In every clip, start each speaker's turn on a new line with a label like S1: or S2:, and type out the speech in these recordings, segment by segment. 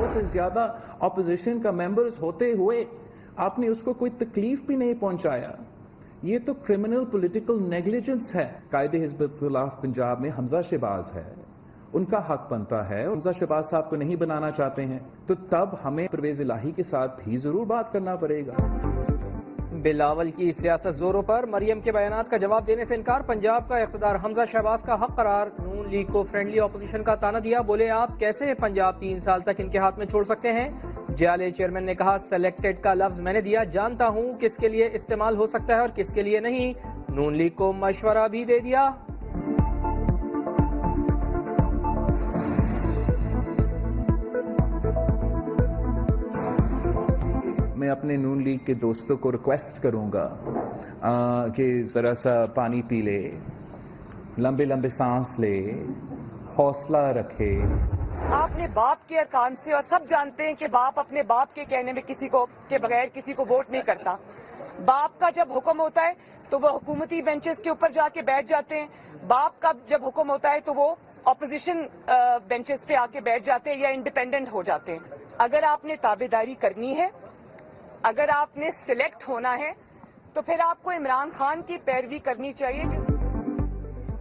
S1: 100 से ज़्यादा ऑपोजिशन का मेंबर्स होते हुए आपने उसको कोई तकलीफ भी नहीं पहुंचाया। ये तो क्रिमिनल पॉलिटिकल नेग्लिजेंस है। कायदे हिज़्ब खिलाफ पंजाब में हमजा शहबाज है, उनका हक बनता है। हमजा शहबाज साहब को नहीं बनाना चाहते हैं तो तब हमें परवेज़ इलाही के साथ भी ज़रूर बात करना पड़ेगा।
S2: बिलावल की सियासत जोरों पर, मरियम के बयानात का जवाब देने से इनकार। पंजाब का इख्तिदार हमजा शहबाज का हक करार। नून लीग को फ्रेंडली ऑपोजिशन का ताना दिया। बोले आप कैसे पंजाब 3 साल तक इनके हाथ में छोड़ सकते हैं। JLA चेयरमैन ने कहा सेलेक्टेड का लफ्ज मैंने दिया, जानता हूं किसके लिए इस्तेमाल हो सकता है और किसके लिए नहीं। नून लीग को मशवरा भी दे दिया।
S1: मैं अपने नून लीग के दोस्तों को रिक्वेस्ट करूंगा कि ज़रा सा पानी पी ले, लंबे लंबे सांस ले, हौसला रखे।
S3: आपने बाप के अरकान से, और सब जानते हैं कि बाप अपने बाप के कहने में किसी को के बगैर किसी को वोट नहीं करता। बाप का जब हुक्म होता है तो वो हुकूमती बेंचेस के ऊपर जाके बैठ जाते हैं। बाप का जब हुक्म होता है तो वो ऑपोजिशन बेंचेस पे आके बैठ जाते हैं या इंडिपेंडेंट हो जाते हैं। अगर आपने ताबेदारी करनी है, अगर आपने सिलेक्ट होना है तो फिर आपको इमरान खान की पैरवी करनी चाहिए।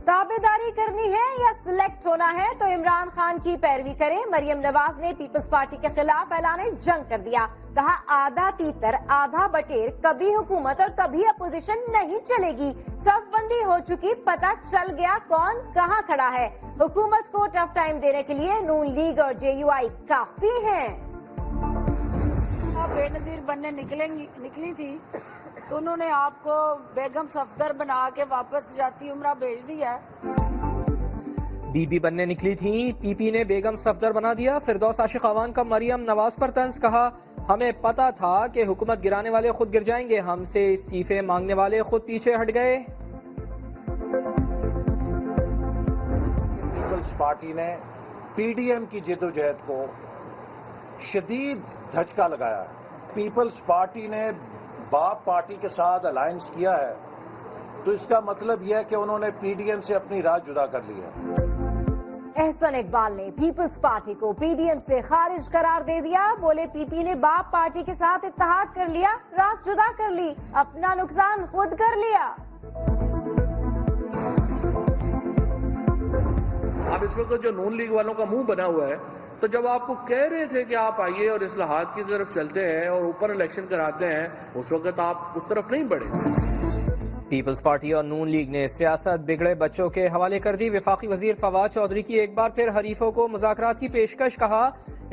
S4: ताबेदारी करनी है या सिलेक्ट होना है तो इमरान खान की पैरवी करें। मरियम नवाज ने पीपल्स पार्टी के खिलाफ ऐलान जंग कर दिया। कहा आधा तीतर आधा बटेर, कभी हुकूमत और कभी अपोजिशन नहीं चलेगी। सफबंदी हो चुकी, पता चल गया कौन कहां खड़ा है। हुकूमत को टफ टाइम देने के लिए नून लीग और JUI काफी हैं।
S5: आप बेनजीर बनने निकली थी तो उन्होंने आपको बेगम सफदर बना के वापस जाती उम्रा भेज दिया।
S2: बीबी बनने निकली थी, PP ने बेगम सफदर बना दिया। फिरदौस आशिक अवान का मरियम नवाज पर तंज। कहा हमें पता था कि हुकूमत गिराने वाले खुद गिर जाएंगे, हमसे इस्तीफे मांगने वाले खुद पीछे हट गए।
S6: पीपल्स पार्टी ने PDM की जिद्दोजहद को शदीद धचका लगाया है। पीपल्स पार्टी ने बाप पार्टी के साथ अलायंस किया है तो इसका मतलब यह है कि उन्होंने PDM से अपनी राह जुदा कर ली है।
S4: एहसन इकबाल ने पीपल्स पार्टी को PDM से खारिज करार दे दिया। बोले PP ने बाप पार्टी के साथ इत्तेहाद कर लिया, राह जुदा कर ली, अपना नुकसान खुद कर लिया।
S7: अब इस वक्त जो नून लीग वालों का मुंह बना हुआ है, तो जब आपको कह रहे थे कि आप आइए और इस्लाहात की तरफ चलते हैं और ऊपर इलेक्शन कराते हैं, उस वक्त आप उस तरफ नहीं बढ़े।
S2: पीपल्स पार्टी और नून लीग ने सियासत बिगड़े बच्चों के हवाले कर दी। वफाकी वजीर फवाद चौधरी की एक बार फिर हरीफों को मुज़ाकरात की पेशकश। कहा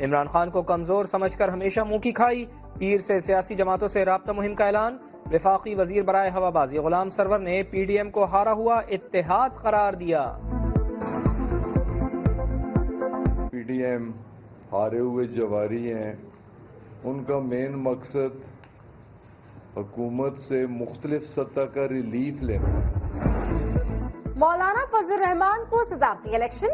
S2: इमरान खान को कमजोर समझकर हमेशा मुंह की खाई। पीर से सियासी जमातों से राब्ता मुहिम का ऐलान। वफाकी वजीर बराए हवाबाजी गुलाम सरवर ने PDM को हारा हुआ इत्तेहाद करार दिया।
S8: PDM हारे हुए जवारी हैं, उनका मेन मकसद हुकूमत से मुख्तलिफ सतह का रिलीफ लेना।
S4: मौलाना फजल रहमान को सदारती इलेक्शन।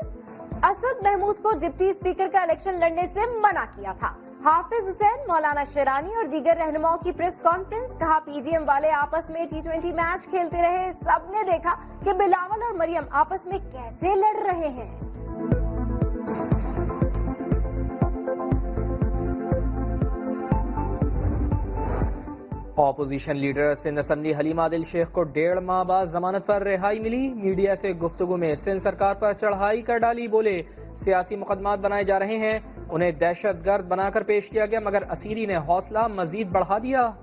S4: असद महमूद को डिप्टी स्पीकर का इलेक्शन लड़ने से मना किया था। हाफिज हुसैन, मौलाना शेरानी और दीगर रहनुमाओं की प्रेस कॉन्फ्रेंस। कहा PDM वाले आपस में T20 मैच खेलते रहे, सबने देखा कि बिलावल और मरियम आपस में कैसे लड़ रहे हैं।
S2: Opposition leader Sindh assembly Haleema Adil Sheikh को 1.5 माह बाद जमानत पर रिहाई मिली। मीडिया से गुफ्तगू में सिंध सरकार पर चढ़ाई कर डाली। बोले सियासी मुकदमात बनाए जा रहे हैं, उन्हें दहशतगर्द बनाकर पेश किया गया, मगर असीरी ने हौसला मजीद बढ़ा दिया।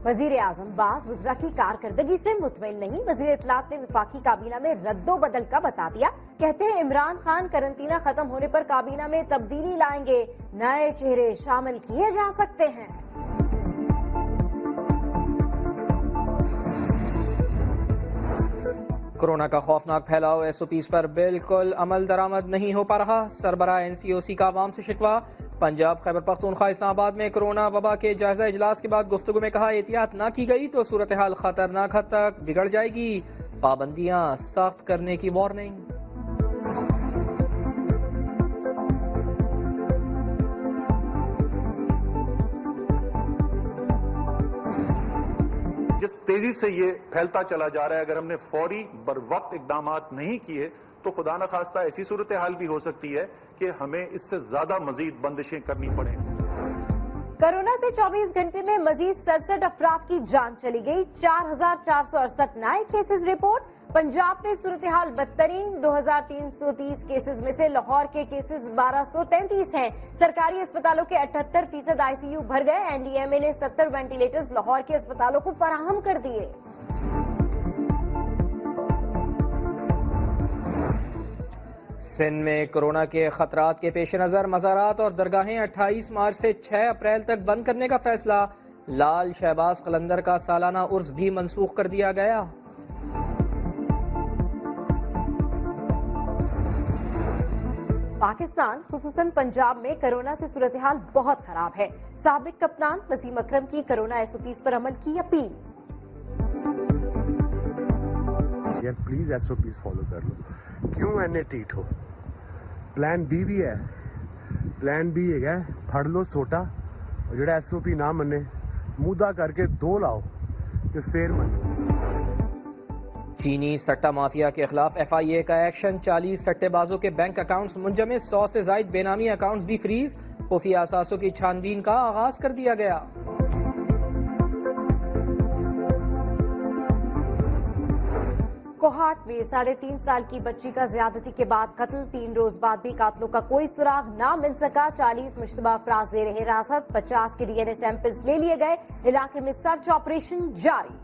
S4: वजीर आजम बास वज़रा की कारकर्दगी से मुतमईन नहीं। वजीर इत्तलात ने वफाकी काबीना में रद्दो बदल का बता दिया। कहते हैं इमरान खान करंतना खत्म होने पर काबीना में तब्दीली लाएंगे, नए चेहरे शामिल किए जा सकते हैं।
S2: कोरोना का खौफनाक फैलाव, SOPs पर बिल्कुल अमल दरामद नहीं हो पा रहा। सरबरा NCOC का आवाम से शिकवा। पंजाब, खैबर पख्तूनख्वा, इस्लामाबाद में कोरोना वबा के जायजा इजलास के बाद गुफ्तगू में कहा एहतियात न की गई तो सूरत हाल खतरनाक हद तक बिगड़ जाएगी। पाबंदियां सख्त करने की वार्निंग।
S9: जिस तेजी से ये फैलता चला जा रहा है, अगर हमने फौरी बर वक्त इकदाम नहीं किए तो खुदा न खास्ता ऐसी सूरत हाल भी हो सकती है कि हमें इससे ज्यादा मजीद बंदिशें करनी पड़े।
S4: कोरोना से 24 घंटे में मजीद 67 अफराद की जान चली गई। 4,468 नए केसेस रिपोर्ट। पंजाब में सूरत हाल बदतरीन। 2,330 केसेस में से लाहौर के केसेस 1,233 हैं। सरकारी अस्पतालों के 78% आईसीयू भर गए। एनडीएमए ने 70 वेंटिलेटर्स लाहौर के अस्पतालों को फराहम कर दिए।
S2: सिंध में कोरोना के खतरात के पेश नज़र मज़ारात और दरगाहें 28 मार्च से 6 अप्रैल तक बंद करने का फैसला। लाल शहबाज कलंदर का सालाना उर्स भी मनसूख कर दिया गया।
S4: पाकिस्तान खुसूसन पंजाब में कोरोना से सूरत हाल बहुत खराब है। साबिक कप्तान वसीम अकरम की कोरोना एसओपीज पर अमल की अपील।
S10: यार प्लीज एसओपीज फॉलो कर लो, क्यों एने टीट हो। प्लान बी भी है, प्लान बी है फड़ लो सोटा और जो एसओपी ना मने मुद्दा करके 2 लाओ तो फिर मने।
S2: चीनी सट्टा माफिया के खिलाफ एफआईए का एक्शन। 40 सट्टेबाजों के बैंक अकाउंट्स मुंजमे, 100 से जायद बेनामी अकाउंट्स भी फ्रीज। खुफिया असासों की छानबीन का आगाज कर दिया गया।
S4: कोहाट में 3.5 साल की बच्ची का ज्यादती के बाद कत्ल। 3 रोज बाद भी कातलों का कोई सुराग ना मिल सका। 40 मुश्तबा अफराज जेर हिरासत। 50 के डीएनए सैंपल्स ले लिए गए। इलाके में सर्च ऑपरेशन जारी।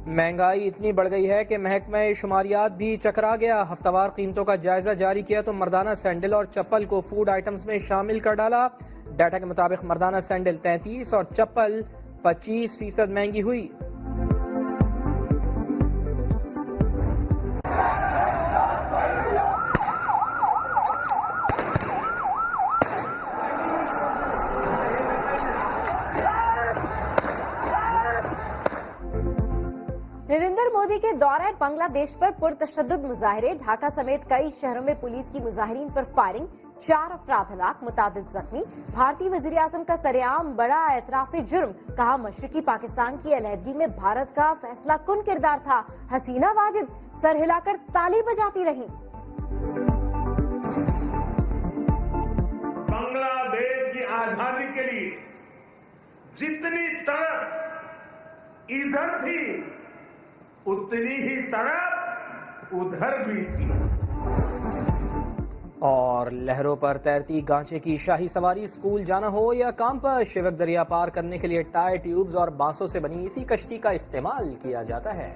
S2: महंगाई इतनी बढ़ गई है कि महकमा शुमारियात भी चकरा गया। हफ्तावार कीमतों का जायजा जारी किया तो मर्दाना सैंडल और चप्पल को फूड आइटम्स में शामिल कर डाला। डाटा के मुताबिक मर्दाना सैंडल 33 और चप्पल 25% महंगी हुई।
S4: नरेंद्र मोदी के दौरे बांग्लादेश पर पुरतशद्दुद मुजाहिरे। ढाका समेत कई शहरों में पुलिस की मुजाहिरीन पर फायरिंग। 4 अफराद हलाक, मुतादिद जख्मी। भारतीय वजीर आजम का सरेआम बड़ा एतराफी जुर्म। कहा मशरकी पाकिस्तान की अलहदगी में भारत का फैसला कुन किरदार था। हसीना वाजिद सर हिलाकर ताली बजाती रही।
S11: बांग्लादेश की आजादी के लिए जितनी तड़प इधर थी उतनी ही तड़प उधर भी थी।
S2: और लहरों पर तैरती गांचे की शाही सवारी। स्कूल जाना हो या काम पर, शिवक दरिया पार करने के लिए टायर ट्यूब्स और बांसों से बनी इसी कश्ती का इस्तेमाल किया जाता है।